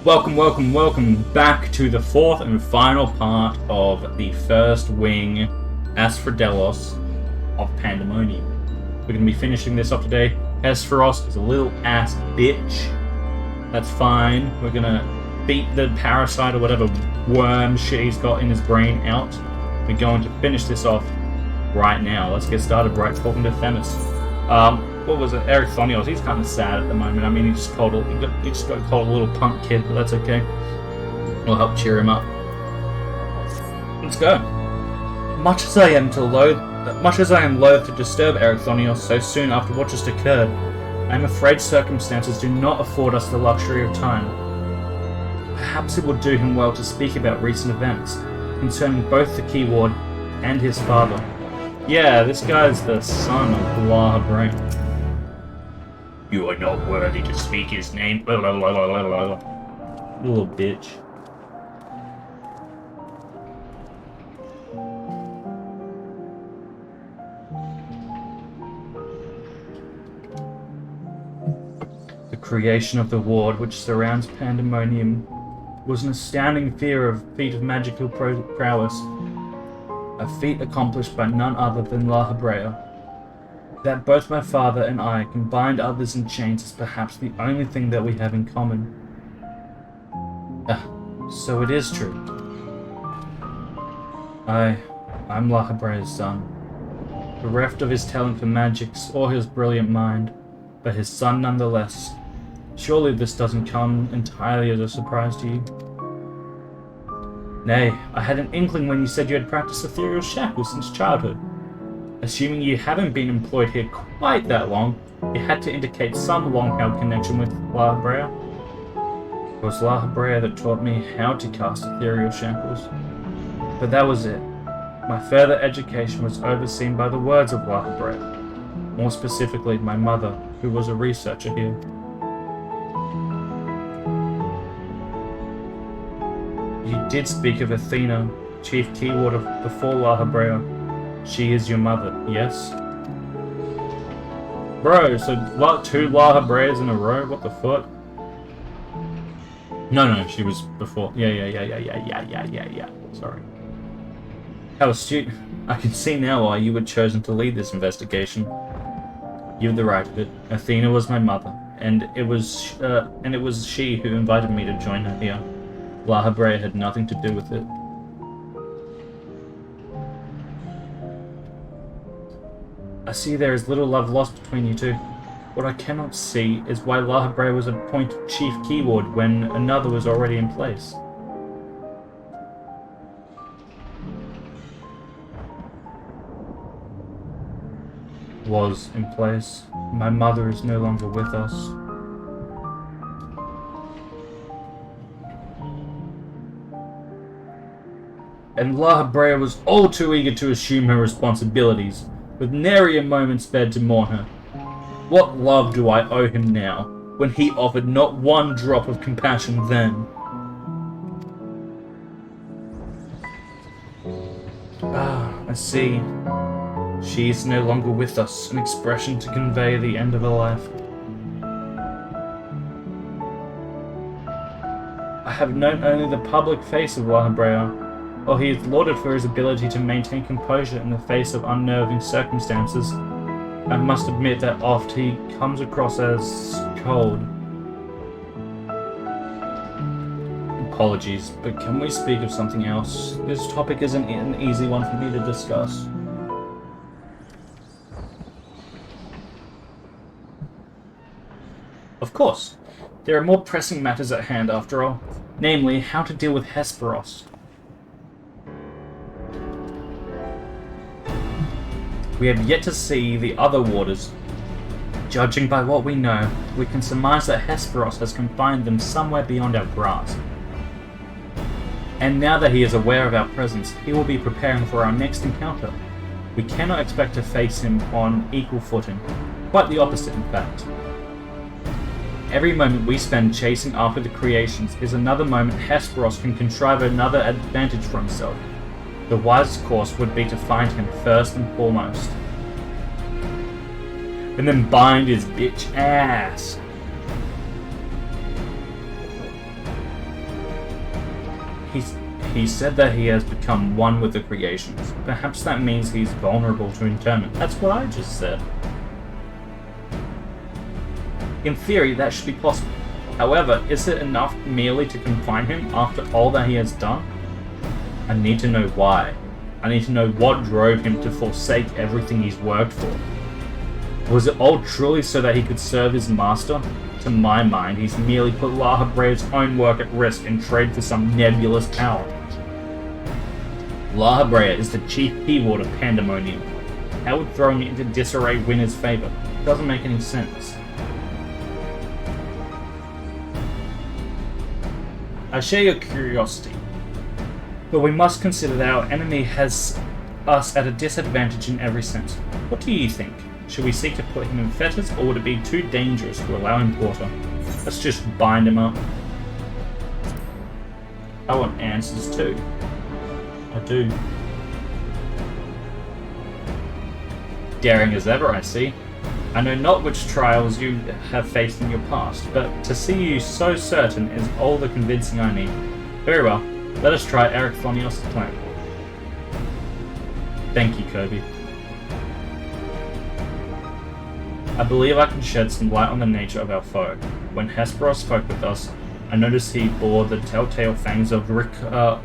Welcome back to the fourth and final part of the first wing, Asphodelos of Pandemonium. We're going to be finishing this off today. Asphodelos is a little ass bitch. That's fine. We're going to beat the parasite or whatever worm shit he's got in his brain out. We're going to finish this off right now. Let's get started right talking to Themis. What was it? Ericthonios. He's kind of sad at the moment. I mean, he just got called a little punk kid, but that's okay. We'll help cheer him up. Let's go. Much as I am loath to disturb Ericthonios so soon after what just occurred, I am afraid circumstances do not afford us the luxury of time. Perhaps it would do him well to speak about recent events concerning both the Key Ward and his father. Yeah, this guy's the son of Blah. You are not worthy to speak his name. Little bitch. The creation of the ward which surrounds Pandemonium was an astounding feat of magical prowess. A feat accomplished by none other than La Habrea. That both my father and I can bind others in chains is perhaps the only thing that we have in common. So it is true. I'm La Habrea's son, bereft of his talent for magics or his brilliant mind, but his son nonetheless. Surely this doesn't come entirely as a surprise to you. Nay, I had an inkling when you said you had practiced ethereal shackles since childhood. Assuming you haven't been employed here quite that long, it had to indicate some long-held connection with La Habrea. It was La Habrea that taught me how to cast ethereal shackles. But that was it. My further education was overseen by the words of La Habrea, more specifically my mother, who was a researcher here. You did speak of Athena, chief keyword before La Habrea. She is your mother, yes? Bro, so two La Habreas in a row? What the fuck? No, she was before. Yeah. Sorry. How astute. I can see now why you were chosen to lead this investigation. You have the right of it. Athena was my mother, and it was she who invited me to join her here. La Habrea had nothing to do with it. I see there is little love lost between you two. What I cannot see is why La Habrea was appointed chief keyword when another was already in place. Was in place. My mother is no longer with us. And La Habrea was all too eager to assume her responsibilities, with nary a moment spared to mourn her. What love do I owe him now, when he offered not one drop of compassion then? I see. She is no longer with us, an expression to convey the end of her life. I have known only the public face of La Habrea. While he is lauded for his ability to maintain composure in the face of unnerving circumstances, I must admit that oft he comes across as cold. Apologies, but can we speak of something else? This topic isn't an easy one for me to discuss. Of course. There are more pressing matters at hand after all, namely how to deal with Hesperos. We have yet to see the other warders. Judging by what we know, we can surmise that Hesperos has confined them somewhere beyond our grasp. And now that he is aware of our presence, he will be preparing for our next encounter. We cannot expect to face him on equal footing. Quite the opposite, in fact. Every moment we spend chasing after the creations is another moment Hesperos can contrive another advantage for himself. The wisest course would be to find him first and foremost. And then bind his bitch ass. He said that he has become one with the creations. Perhaps that means he's vulnerable to internment. That's what I just said. In theory, that should be possible. However, is it enough merely to confine him after all that he has done? I need to know why. I need to know what drove him to forsake everything he's worked for. Was it all truly so that he could serve his master? To my mind, he's merely put La Habrea's own work at risk in trade for some nebulous power. La Habrea is the chief keyword of Pandemonium. How would throwing it into disarray win his favor? It doesn't make any sense. I share your curiosity, but we must consider that our enemy has us at a disadvantage in every sense. What do you think? Should we seek to put him in fetters, or would it be too dangerous to allow him quarter? Let's just bind him up. I want answers too. I do. Daring as ever, I see. I know not which trials you have faced in your past, but to see you so certain is all the convincing I need. Very well, let us try Eric Thonios' plan. Thank you, Kobee. I believe I can shed some light on the nature of our foe. When Hesperos spoke with us, I noticed he bore the telltale fangs of Richolacus,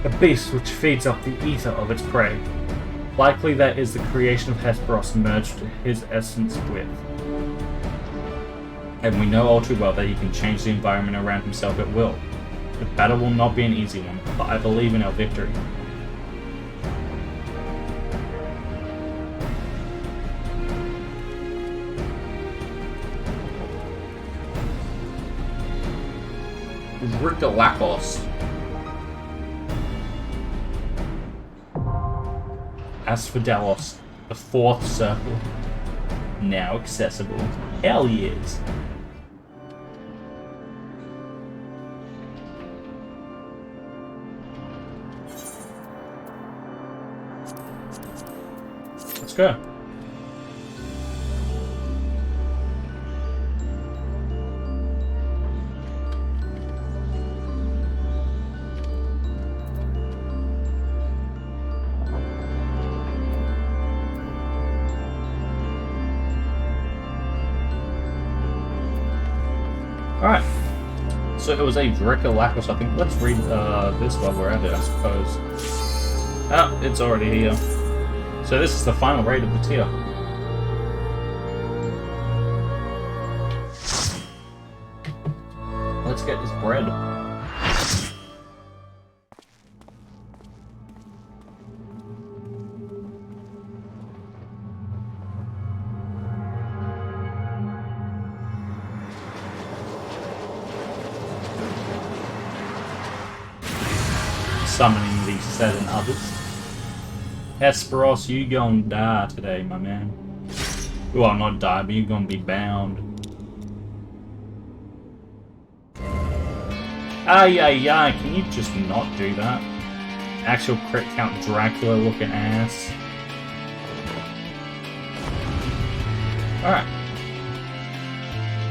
a beast which feeds up the ether of its prey. Likely that is the creation of Hesperos merged his essence with. And we know all too well that he can change the environment around himself at will. The battle will not be an easy one, but I believe in our victory. Richolacus. Asphodelos, the fourth circle. Now accessible. Hell yes. Let's go. Alright, so it was a Richolacus, I think. Let's read this while we're at it, I suppose. Ah, it's already here. So this is the final raid of the tier. Let's get this bread. Summoning these 7 others. Hesperos, you gonna die today, my man. Well, not die, but you gonna be bound. Ay, can you just not do that? Actual crit count Dracula looking ass. Alright.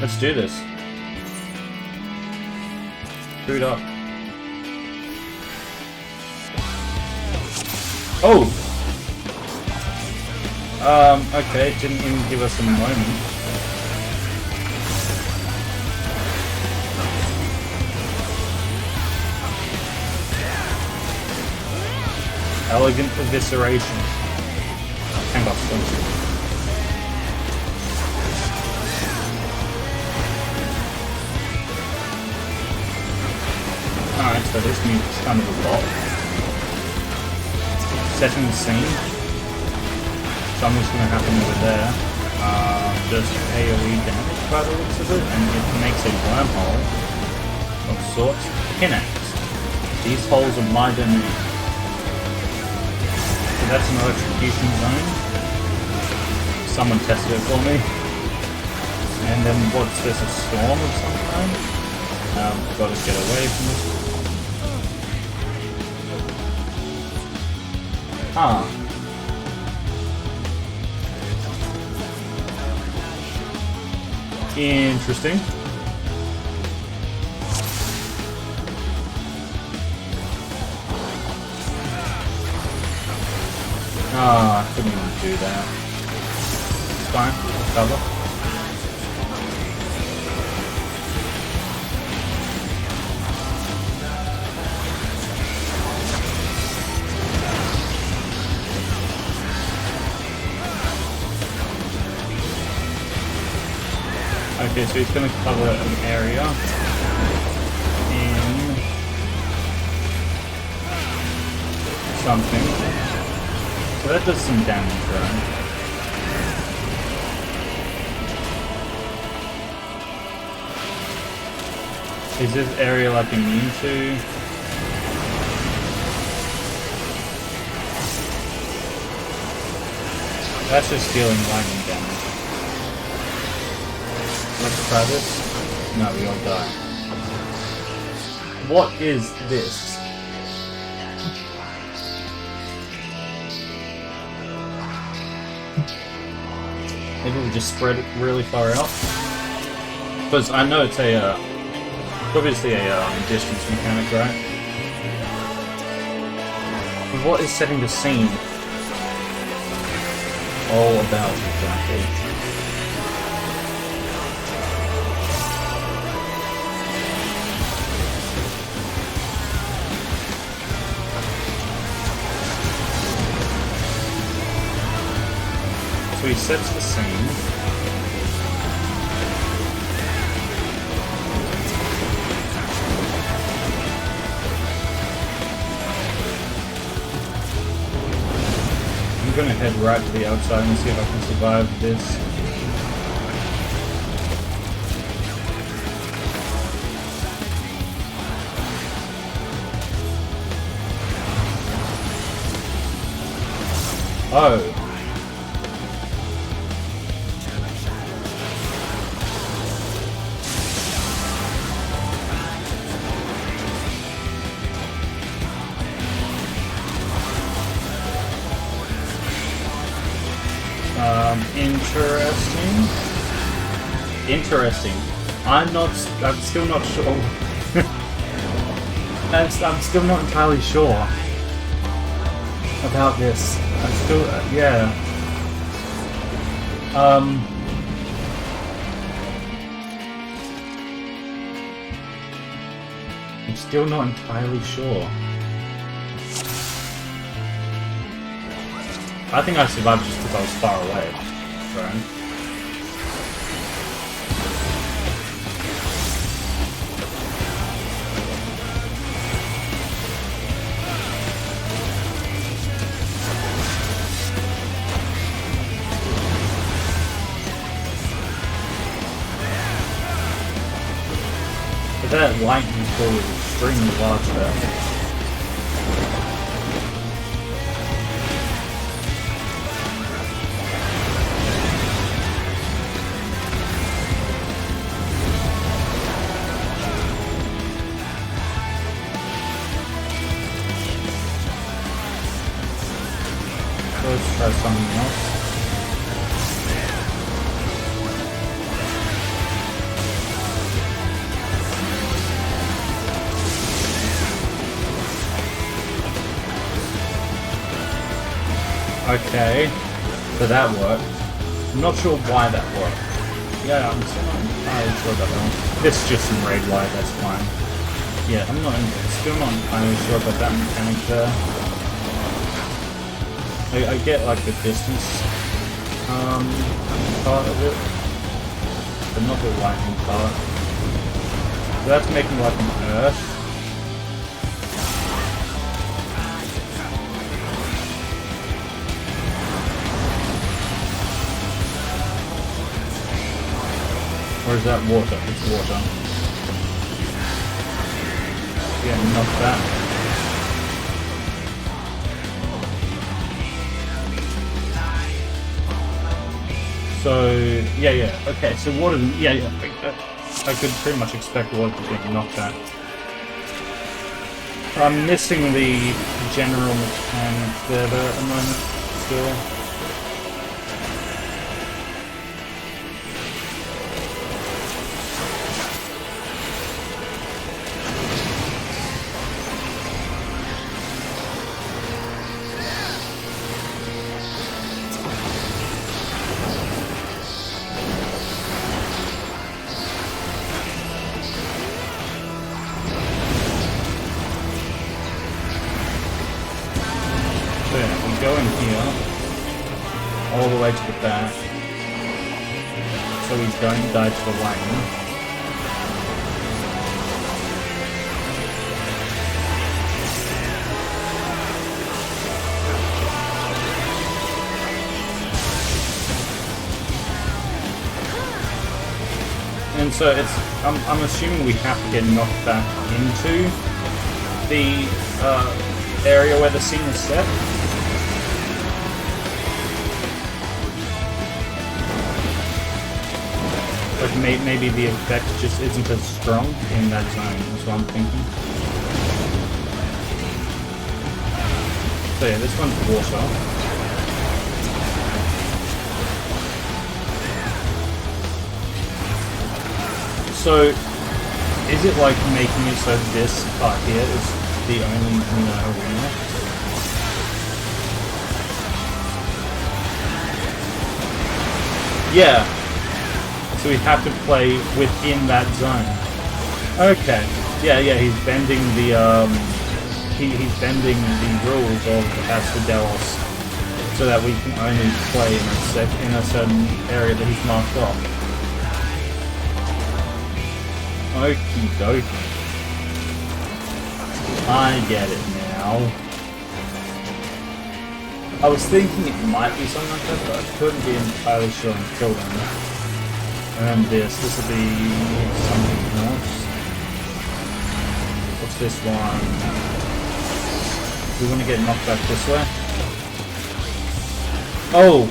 Let's do this. Boot up. Oh! Okay, didn't even give us a moment. Elegant evisceration. Hang on, alright, so this means kind of a lot. Setting the scene. Something's going to happen over there. Just AoE damage by the looks of it, and it makes a wormhole of sorts. Pinax. These holes are my domain. So that's an electrocution zone. Someone tested it for me. And then what's this, a storm of some kind? Gotta get away from this. Ah. Interesting. Ah, I couldn't even do that. It's fine, we'll cover. Okay, so he's going to cover an area in something. So that does some damage, right? Is this area like immune to? That's just dealing lightning damage. Let's try this. No, we all die. What is this? Maybe we just spread it really far out. Because I know it's a, obviously a distance mechanic, right? But what is setting the scene all about exactly? So he sets the scene. I'm gonna head right to the outside and see if I can survive this. Oh. Interesting. I'm still not sure. I'm still not entirely sure about this. I'm still, yeah. I'm still not entirely sure. I think I survived just because I was far away, right? But that lightning ball is extremely large there. Let's try something else. Okay, so that worked. I'm not sure why that worked. Yeah, I'm still not entirely sure about that one. This is just some raid light, that's fine. Yeah, still not entirely sure about that mechanic there. I get like the distance part of it, but not the lightning part. So that's making like an earth. Or is that water? It's water. Yeah, not that. So, yeah, okay, so water, yeah, I could pretty much expect water to get knocked out. I'm missing the general mechanic there though at the moment, still. way to the back, so we don't die to the lightning. And so I'm assuming we have to get knocked back into the area where the scene is set. Like maybe the effect just isn't as strong in that zone, is what I'm thinking. So yeah, this one's water. So, is it like making it so this part here is the only arena? Yeah. So we have to play within that zone. Okay. Yeah, he's bending the he's bending the rules of Asphodelos so that we can only play in a certain area that he's marked off. Okie dokie. I get it now. I was thinking it might be something like that, but I couldn't be entirely sure until then. And then this will be something else. What's this one? We want to get knocked back this way. Oh!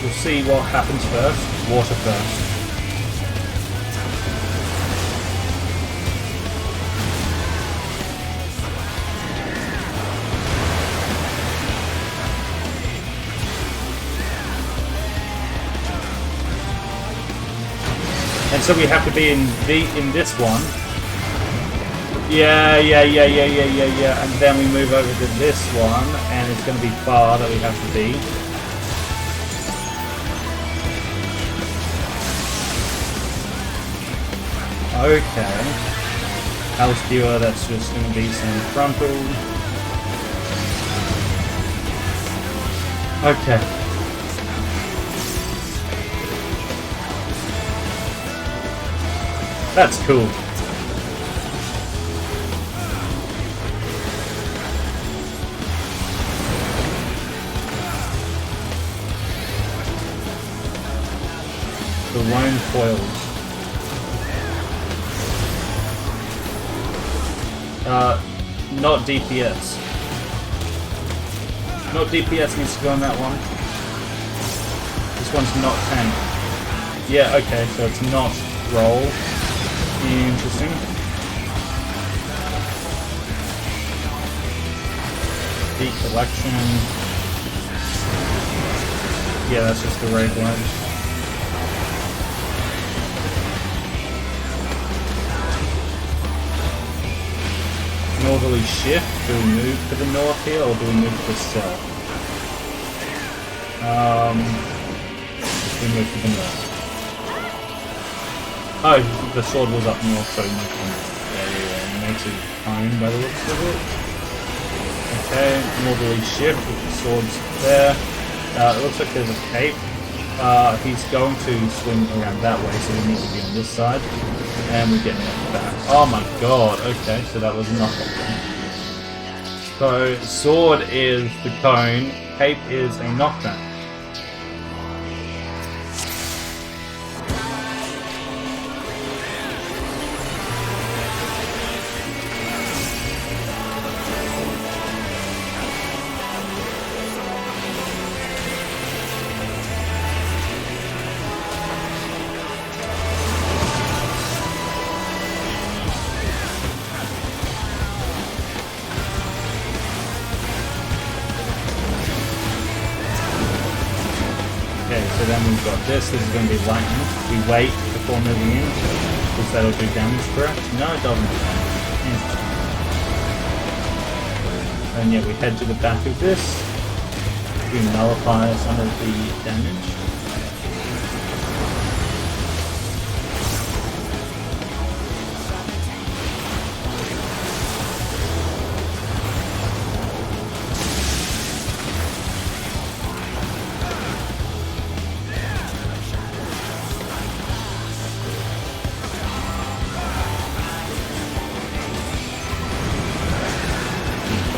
We'll see what happens first. Water first. And so we have to be in this one. Yeah. And then we move over to this one, and it's going to be far that we have to be. Okay. House viewer, that's just going to be some frontal. Okay. That's cool. The lone foils. Not DPS. Not DPS needs to go on that one. This one's not tank. Yeah, okay, so it's not roll. Interesting. Deep collection. Yeah, that's just the raid one. Northerly shift. Do we move to the north here, or do we move to the south? We move to the north. Oh, the sword was up north, so makes it home by the looks of it. Okay, northerly shift with the swords there. It looks like there's a cape. He's going to swing around that way, so we need to be on this side. And we get knocked back. Oh my god, okay, so that was nothing. So, sword is the cone, cape is a knockback. So then we've got this is going to be lightning. We wait before moving in, because that'll do damage, correct? No, it doesn't do damage. And yeah, we head to the back of this. We nullify some of the damage.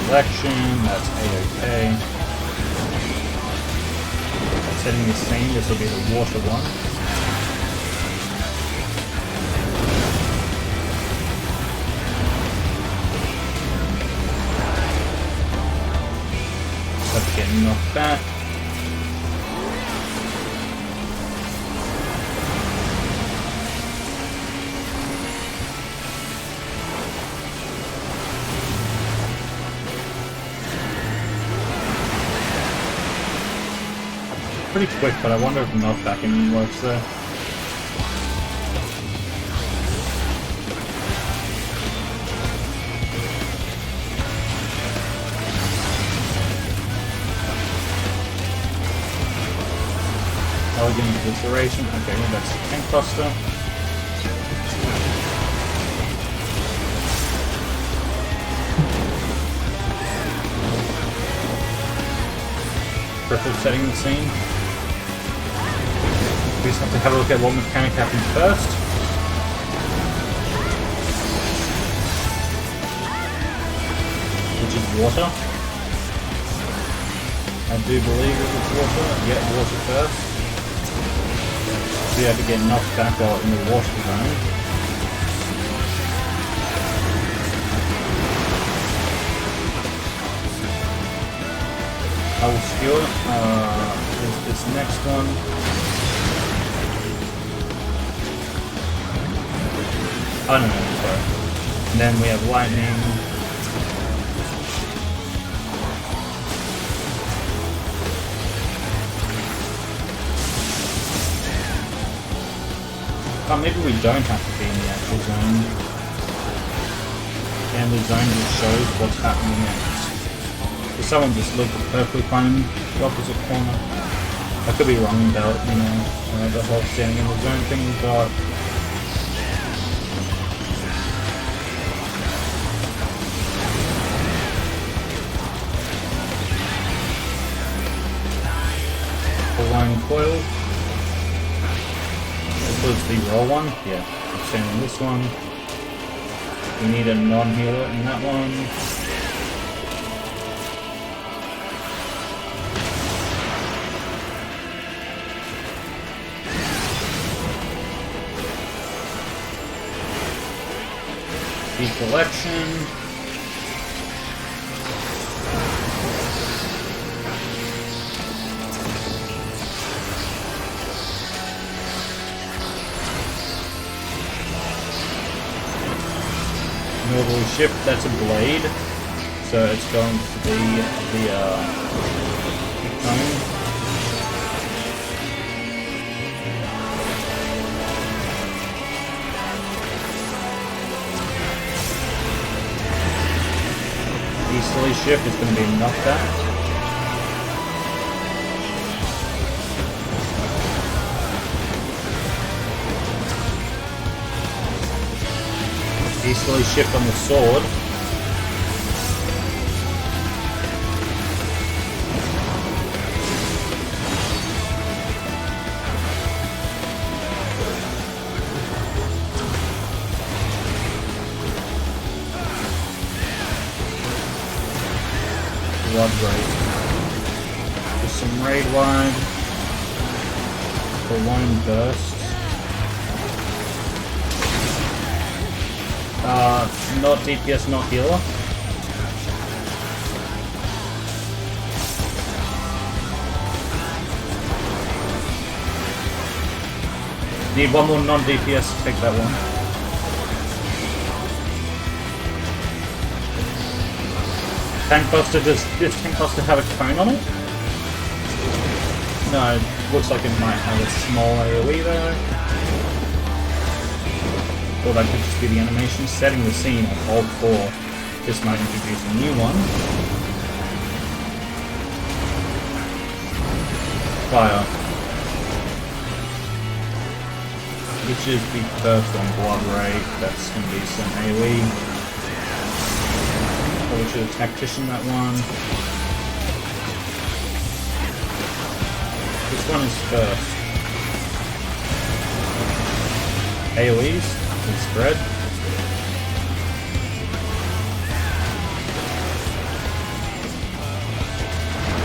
Collection, that's A-OK. Setting the scene, this will be the water one. Let's get knocked back. Pretty quick, but I wonder if knockback even works there. Elegant Obliteration, okay, that's the tank cluster. Cripple setting the scene. We just have to have a look at what mechanic happens first. Which is water. I do believe it was water. Yeah, water first. So you have to get knocked back while in the water zone. I will skewer. There's this next one. Oh no, sorry. And then we have lightning. Oh, maybe we don't have to be in the actual zone. And the zone just shows what's happening next. So someone just looked perfectly fine in the opposite corner. I could be wrong about, the whole standing in the zone thing, but coil. This was the roll one. Yeah, I'm sending this one. We need a non-healer in that one. The collection. Normal shift, that's a blade, so it's going to be the cone. Easterly shift is going to be knockback. Easterly shift on the sword. Blood raid. Just some raid wide. Balloon burst. Not DPS, not healer. Need one more non-DPS to take that one. Tank Buster, does this Tank Buster have a cone on it? No, it looks like it might have a small AoE there. Or that could just be the animation. Setting the scene on hold 4. This might introduce a new one. Fire. Which is the first one, Blood Ray. That's going to be some AoE. Probably should have Tactician that one. Which one is first? AoEs? Spread.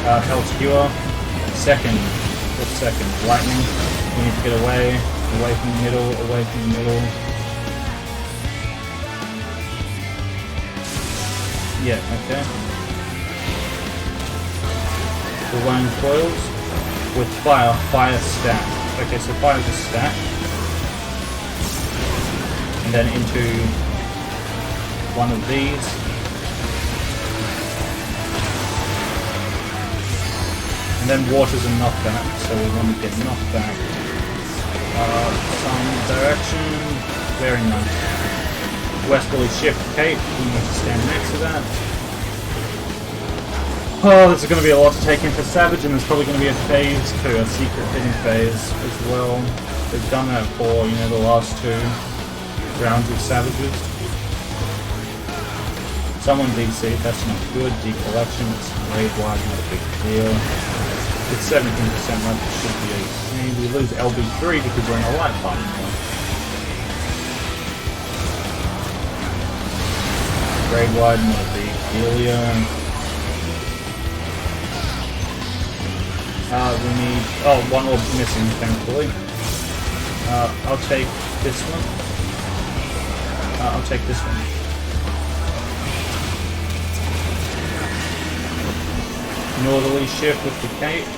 Hell Skewer. Second. What's second? Lightning. We need to get away. Away from the middle. Away from the middle. Yeah, okay. The Lone Coils. With fire. Fire stack. Okay, so fire's a stack. And then into one of these. And then water's a knockback, so we want to get knocked back. Some direction. Very nice. Westerly shift cape. We need to stand next to that. Oh, this is going to be a lot to take in for Savage, and there's probably going to be a phase too, a secret hidden phase as well. They've done that for, you know, the last 2 rounds of Savages. Someone DC, that's not good. Decollection, it's raid wide, not a big deal. It's 17% left, it should be 18. We lose LB3 because we're in a light fight now. Raid wide, not a big deal. We need... Oh, one orb's missing, thankfully. I'll take this one. I'll take this one. Northerly shift with the cape.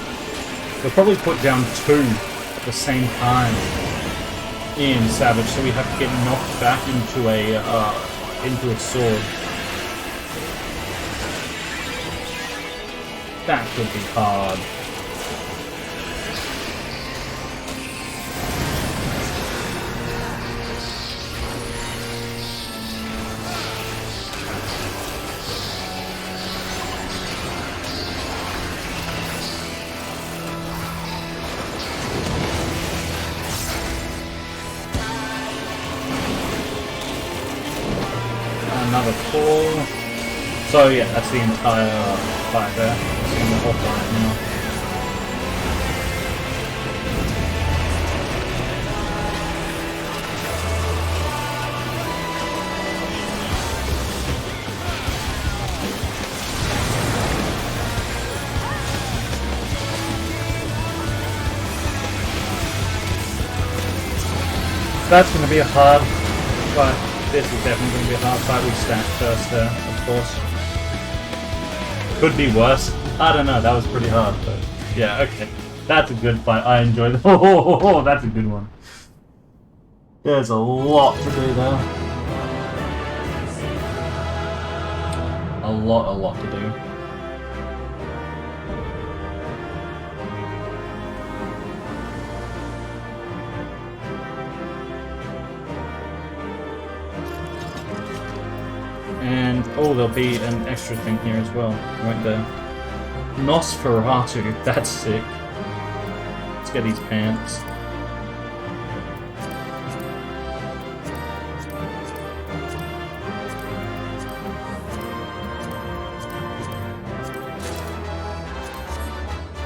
We'll probably put down 2 at the same time in Savage, so we have to get knocked back into a sword. That could be hard. Another call. So yeah, that's the entire fight there. Seeing the whole fight now. That's going to be a hard fight. This is definitely going to be a hard fight. We stacked first there, of course. Could be worse. I don't know, that was pretty hard, but yeah, okay. That's a good fight. I enjoyed it. Oh, that's a good one. There's a lot to do there. A lot to do. And, oh, there'll be an extra thing here as well, right there. Nosferatu, that's sick. Let's get these pants.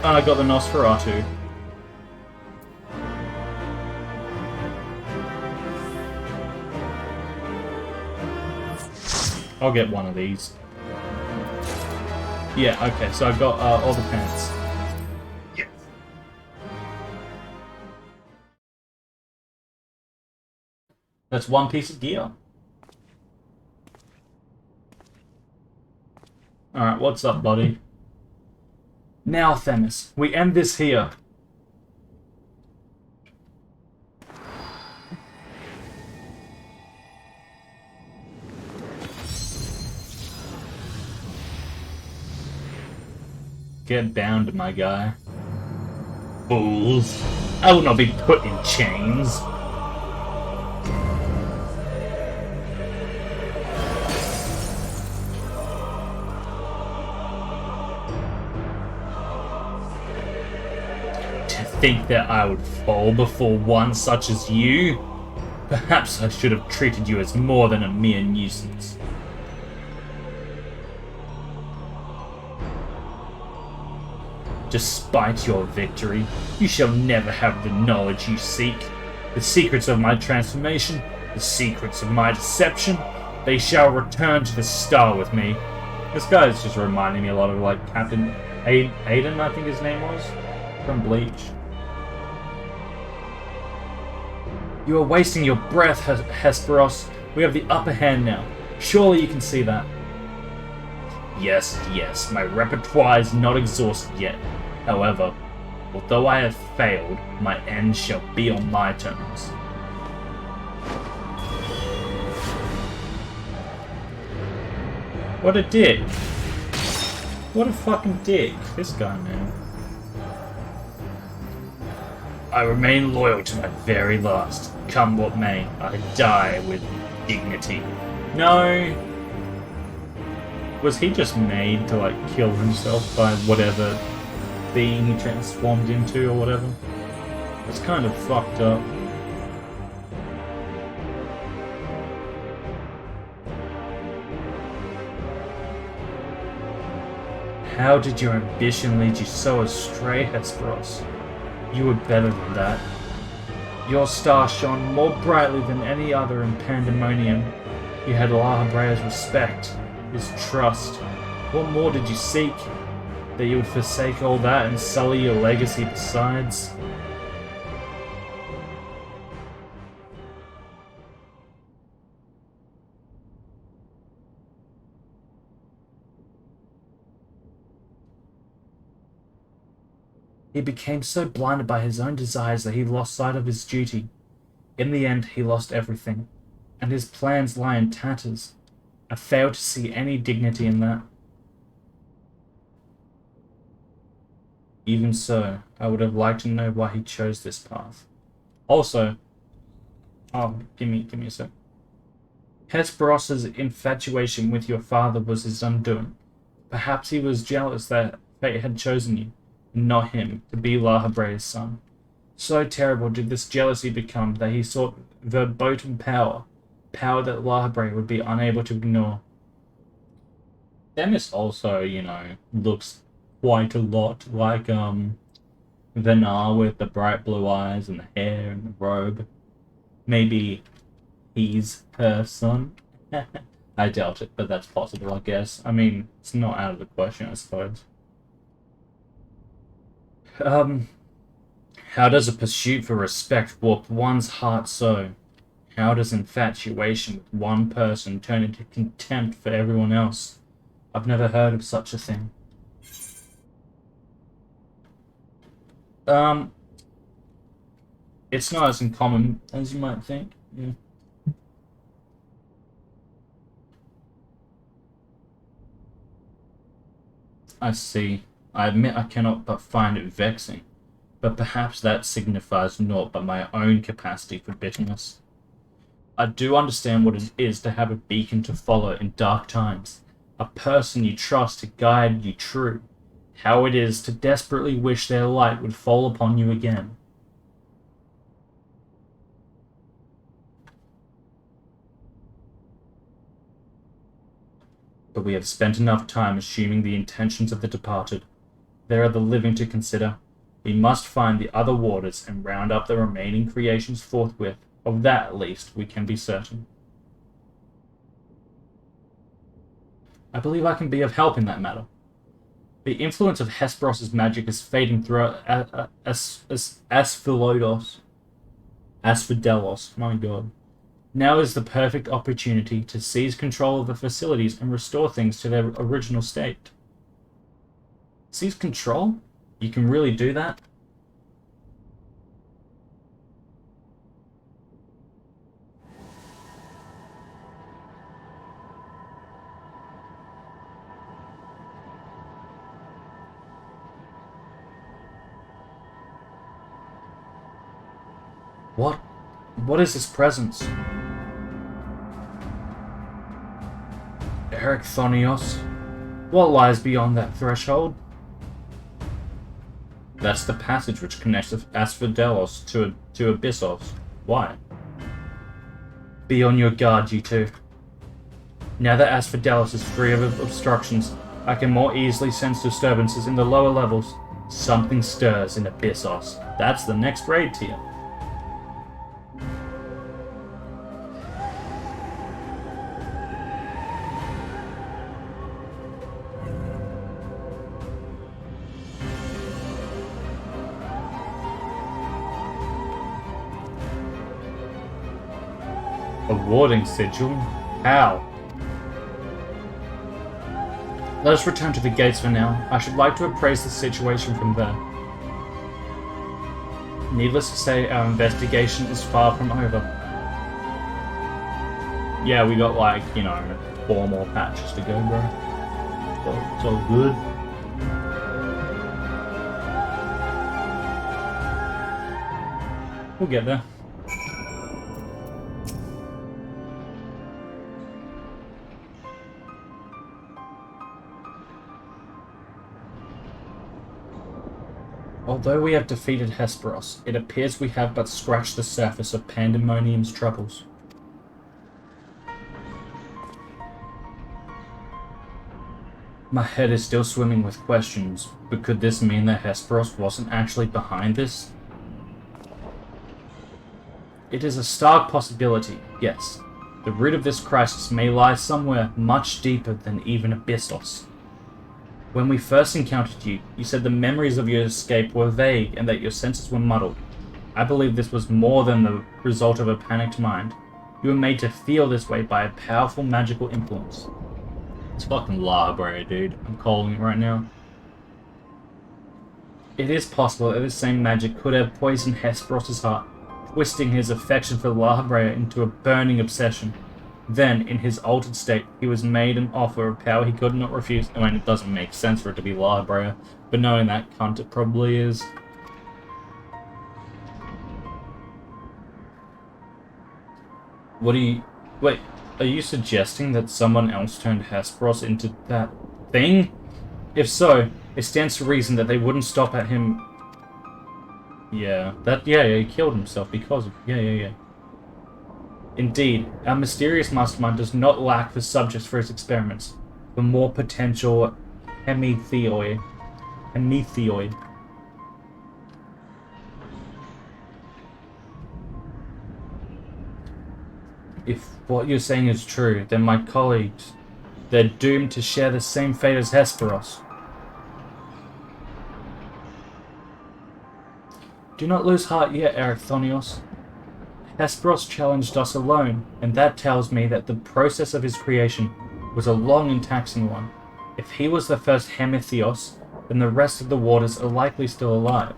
I got the Nosferatu. I'll get one of these. Yeah, okay, so I've got all the pants. Yes. That's one piece of gear. Alright, what's up, buddy? Now, Themis, we end this here. Get bound, my guy. Fools. I will not be put in chains. To think that I would fall before one such as you? Perhaps I should have treated you as more than a mere nuisance. Despite your victory, you shall never have the knowledge you seek. The secrets of my transformation, the secrets of my deception, they shall return to the star with me. This guy is just reminding me a lot of, like, Captain Aiden, I think his name was, from Bleach. You are wasting your breath, Hesperos. We have the upper hand now. Surely you can see that. Yes, yes, my repertoire is not exhausted yet. However, although I have failed, my end shall be on my terms. What a dick. What a fucking dick. This guy, man. I remain loyal to my very last. Come what may, I die with dignity. No. Was he just made to, like, kill himself by whatever being he transformed into or whatever? It's kind of fucked up. How did your ambition lead you so astray, Hesperos? You were better than that. Your star shone more brightly than any other in Pandemonium. You had Lahabrea's respect, his trust. What more did you seek? That you would forsake all that and sully your legacy besides? He became so blinded by his own desires that he lost sight of his duty. In the end, he lost everything, and his plans lie in tatters. I fail to see any dignity in that. Even so, I would have liked to know why he chose this path. Also, give me a sec. Hesperos's infatuation with your father was his undoing. Perhaps he was jealous that fate had chosen you, and not him, to be Lahabrea's son. So terrible did this jealousy become that he sought verboten power that Lahabrea would be unable to ignore. Themis also, you know, looks quite a lot like Venar with the bright blue eyes and the hair and the robe. Maybe he's her son? I doubt it, but that's possible, I guess. I mean, it's not out of the question, I suppose. How does a pursuit for respect warp one's heart so? How does infatuation with one person turn into contempt for everyone else? I've never heard of such a thing. It's not as uncommon as you might think. Yeah. I see. I admit I cannot but find it vexing, but perhaps that signifies naught but my own capacity for bitterness. I do understand what it is to have a beacon to follow in dark times, a person you trust to guide you true, how it is to desperately wish their light would fall upon you again. But we have spent enough time assuming the intentions of the departed. There are the living to consider. We must find the other warders and round up the remaining creations forthwith. Of that, at least, we can be certain. I believe I can be of help in that matter. The influence of Hesperos's magic is fading throughout Asphodelos. My god. Now is the perfect opportunity to seize control of the facilities and restore things to their original state. Seize control? You can really do that? What? What is this presence? Eric Thonios? What lies beyond that threshold? That's the passage which connects Asphodelos to Abyssos. Why? Be on your guard, you two. Now that Asphodelos is free of obstructions, I can more easily sense disturbances in the lower levels. Something stirs in Abyssos. That's the next raid tier. A warding sigil? How? Let us return to the gates for now. I should like to appraise the situation from there. Needless to say, our investigation is far from over. Yeah, we got like, 4 more patches to go, bro. So it's all good. We'll get there. Although we have defeated Hesperos, it appears we have but scratched the surface of Pandemonium's troubles. My head is still swimming with questions, but could this mean that Hesperos wasn't actually behind this? It is a stark possibility, yes. The root of this crisis may lie somewhere much deeper than even Abyssos. When we first encountered you, you said the memories of your escape were vague and that your senses were muddled. I believe this was more than the result of a panicked mind. You were made to feel this way by a powerful magical influence. It's fucking Labra, dude. I'm calling it right now. It is possible that this same magic could have poisoned Hesperos' heart, twisting his affection for Labra into a burning obsession. Then, in his altered state, he was made an offer of power he could not refuse. I mean, it doesn't make sense for it to be Labra, but knowing that cunt, it probably is. What do you... Wait, are you suggesting that someone else turned Hesperos into that thing? If so, it stands to reason that they wouldn't stop at him... Yeah, he killed himself because of... Yeah. Indeed, our mysterious mastermind does not lack for subjects for his experiments, but more potential hemithioid. If what you're saying is true, then my colleagues, they're doomed to share the same fate as Hesperos. Do not lose heart yet, Erechthonios. Hesperos challenged us alone, and that tells me that the process of his creation was a long and taxing one. If he was the first Hemithios, then the rest of the waters are likely still alive.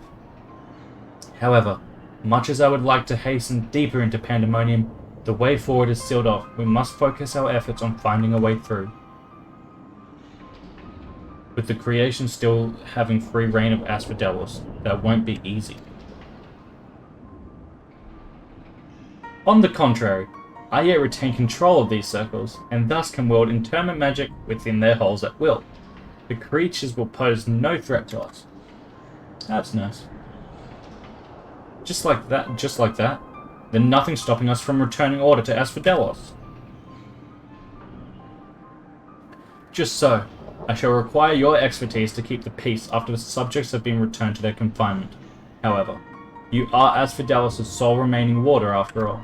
However, much as I would like to hasten deeper into Pandemonium, the way forward is sealed off. We must focus our efforts on finding a way through. With the creation still having free reign of Asphodelos, that won't be easy. On the contrary, I yet retain control of these circles, and thus can wield interment magic within their holes at will. The creatures will pose no threat to us. That's nice. Just like that. Then nothing's stopping us from returning order to Asphodelos. Just so, I shall require your expertise to keep the peace after the subjects have been returned to their confinement. However, you are Asphodelos' sole remaining warder after all.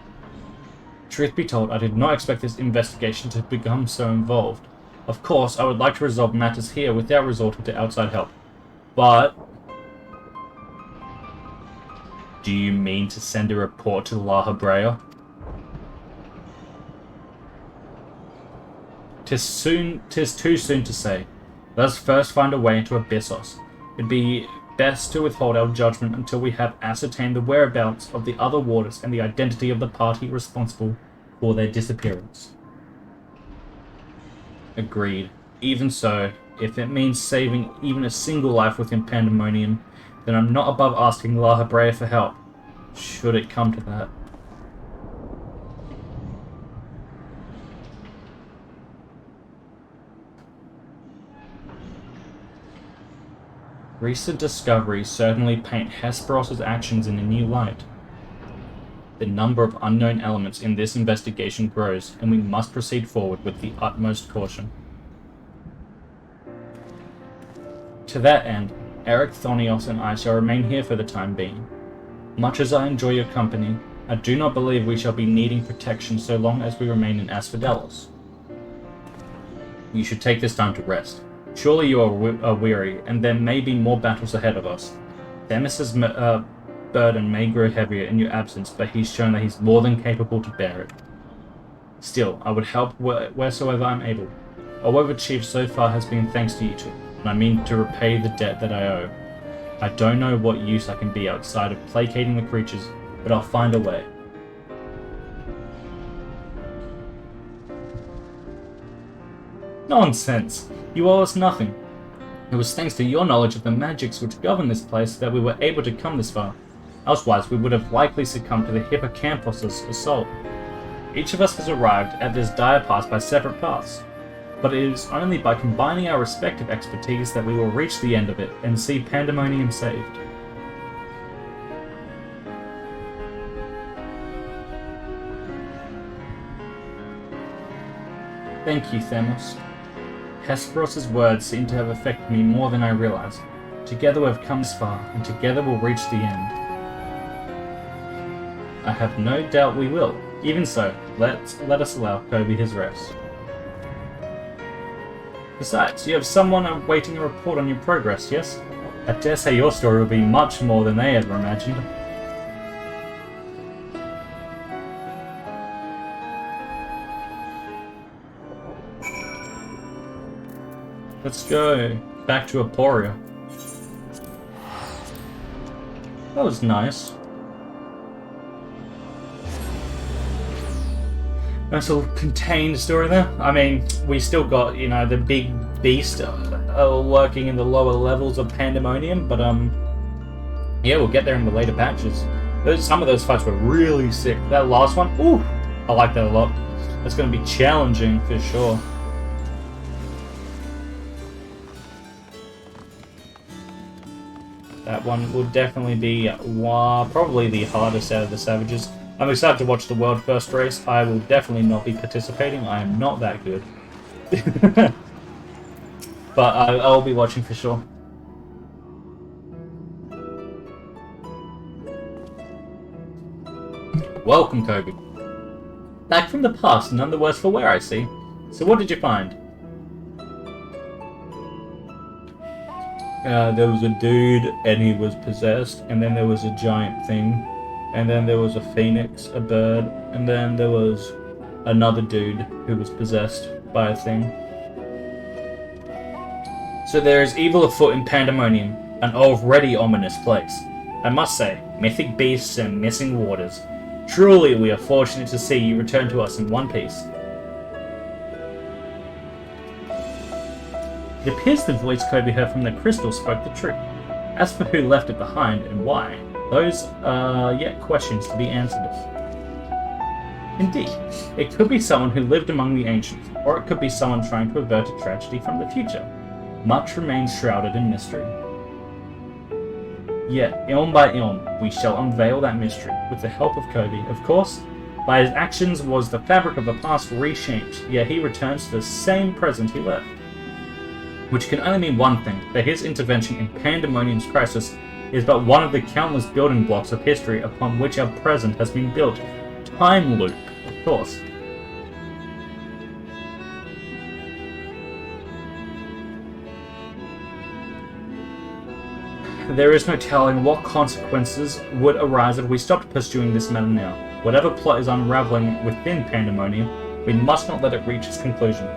Truth be told, I did not expect this investigation to become so involved. Of course, I would like to resolve matters here without resorting to outside help. But... do you mean to send a report to La Habrea? Tis too soon to say. Let us first find a way into Abyssos. It'd be best to withhold our judgment until we have ascertained the whereabouts of the other warders and the identity of the party responsible for their disappearance. Agreed. Even so, if it means saving even a single life within Pandemonium, then I'm not above asking La Habrea for help, should it come to that. Recent discoveries certainly paint Hesperos' actions in a new light. The number of unknown elements in this investigation grows, and we must proceed forward with the utmost caution. To that end, Erechthonios and I shall remain here for the time being. Much as I enjoy your company, I do not believe we shall be needing protection so long as we remain in Asphodelos. You should take this time to rest. Surely you are weary, and there may be more battles ahead of us. Themis' burden may grow heavier in your absence, but he's shown that he's more than capable to bear it. Still, I would help wheresoever I'm able. All we've achieved so far has been thanks to you two, and I mean to repay the debt that I owe. I don't know what use I can be outside of placating the creatures, but I'll find a way. Nonsense! You owe us nothing. It was thanks to your knowledge of the magics which govern this place that we were able to come this far. Elsewise, we would have likely succumbed to the hippocampus' assault. Each of us has arrived at this dire pass by separate paths, but it is only by combining our respective expertise that we will reach the end of it and see Pandemonium saved. Thank you, Themos. Hesperos' words seem to have affected me more than I realized. Together we've come this far, and together we'll reach the end. I have no doubt we will. Even so, let us allow Kobee his rest. Besides, you have someone awaiting a report on your progress, yes? I dare say your story will be much more than they ever imagined. Let's go back to Aporia. That was nice. Nice little contained story there. I mean, we still got, you know, the big beast lurking in the lower levels of Pandemonium, but yeah, we'll get there in the later patches. Some of those fights were really sick. That last one, ooh, I like that a lot. That's going to be challenging for sure. That one will definitely be probably the hardest out of the Savages. I'm excited to watch the world first race. I will definitely not be participating. I am not that good. But I'll be watching for sure. Welcome, Kobee. Back from the past, none the worse for wear, I see. So what did you find? There was a dude, and he was possessed, and then there was a giant thing, and then there was a phoenix, a bird, and then there was another dude who was possessed by a thing. So there is evil afoot in Pandemonium, an already ominous place. I must say, mythic beasts and missing waters. Truly we are fortunate to see you return to us in one piece. It appears the voice Kobee heard from the crystal spoke the truth. As for who left it behind and why, those are yet questions to be answered. Indeed, it could be someone who lived among the ancients, or it could be someone trying to avert a tragedy from the future. Much remains shrouded in mystery. Yet, ilm by ilm, we shall unveil that mystery, with the help of Kobee, of course. By his actions was the fabric of the past reshaped, yet he returns to the same present he left. Which can only mean one thing, that his intervention in Pandemonium's crisis is but one of the countless building blocks of history upon which our present has been built. Time loop, of course. There is no telling what consequences would arise if we stopped pursuing this matter now. Whatever plot is unraveling within Pandemonium, we must not let it reach its conclusion.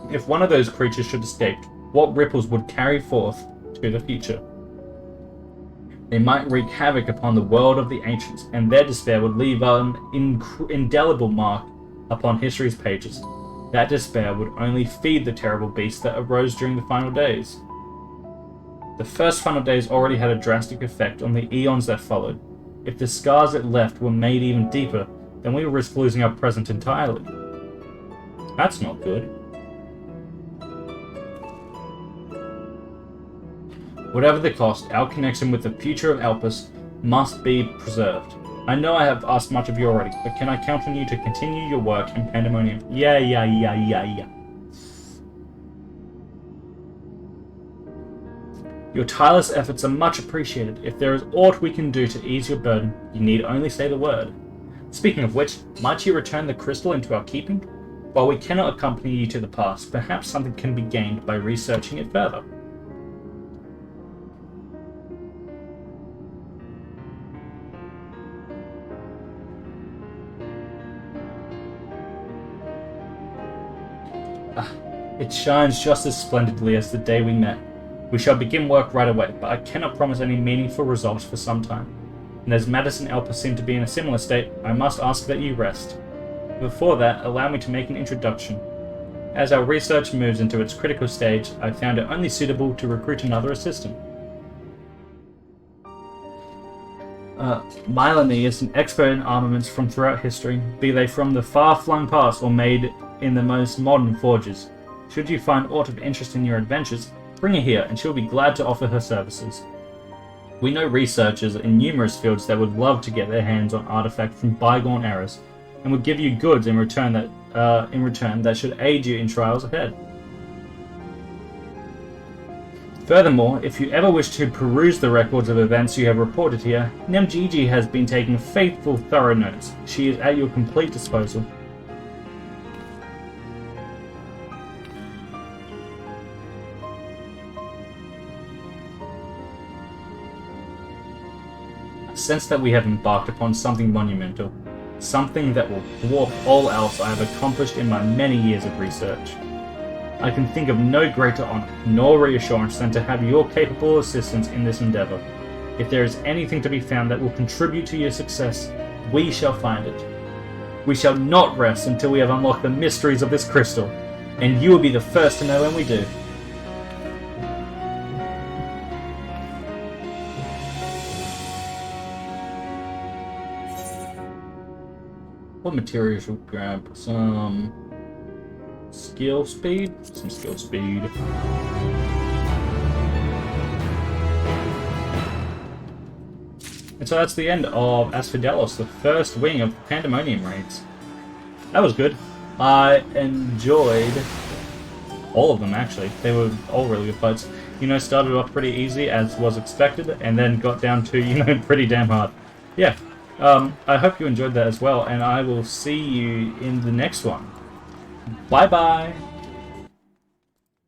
If one of those creatures should escape, what ripples would carry forth to the future? They might wreak havoc upon the world of the ancients, and their despair would leave an indelible mark upon history's pages. That despair would only feed the terrible beast that arose during the final days. The first final days already had a drastic effect on the eons that followed. If the scars it left were made even deeper, then we would risk losing our present entirely. That's not good. Whatever the cost, our connection with the future of Elpis must be preserved. I know I have asked much of you already, but can I count on you to continue your work in Pandemonium? Yeah. Your tireless efforts are much appreciated. If there is aught we can do to ease your burden, you need only say the word. Speaking of which, might you return the crystal into our keeping? While we cannot accompany you to the past, perhaps something can be gained by researching it further. It shines just as splendidly as the day we met. We shall begin work right away, but I cannot promise any meaningful results for some time. And as Madison and Elpa seem to be in a similar state, I must ask that you rest. Before that, allow me to make an introduction. As our research moves into its critical stage, I found it only suitable to recruit another assistant. Mylene is an expert in armaments from throughout history, be they from the far-flung past or made in the most modern forges. Should you find aught of interest in your adventures, bring her here and she'll be glad to offer her services. We know researchers in numerous fields that would love to get their hands on artifacts from bygone eras, and would give you goods in return that should aid you in trials ahead. Furthermore, if you ever wish to peruse the records of events you have reported here, Nemgigi has been taking faithful, thorough notes. She is at your complete disposal. I sense that we have embarked upon something monumental, something that will dwarf all else I have accomplished in my many years of research. I can think of no greater honor nor reassurance than to have your capable assistance in this endeavor. If there is anything to be found that will contribute to your success, we shall find it. We shall not rest until we have unlocked the mysteries of this crystal, and you will be the first to know when we do. What materials should we grab? Some skill speed? Some skill speed. And so that's the end of Asphodelos, the first wing of Pandemonium raids. That was good. I enjoyed all of them, actually. They were all really good fights. Started off pretty easy, as was expected, and then got down to, pretty damn hard. Yeah. I hope you enjoyed that as well, and I will see you in the next one. Bye-bye!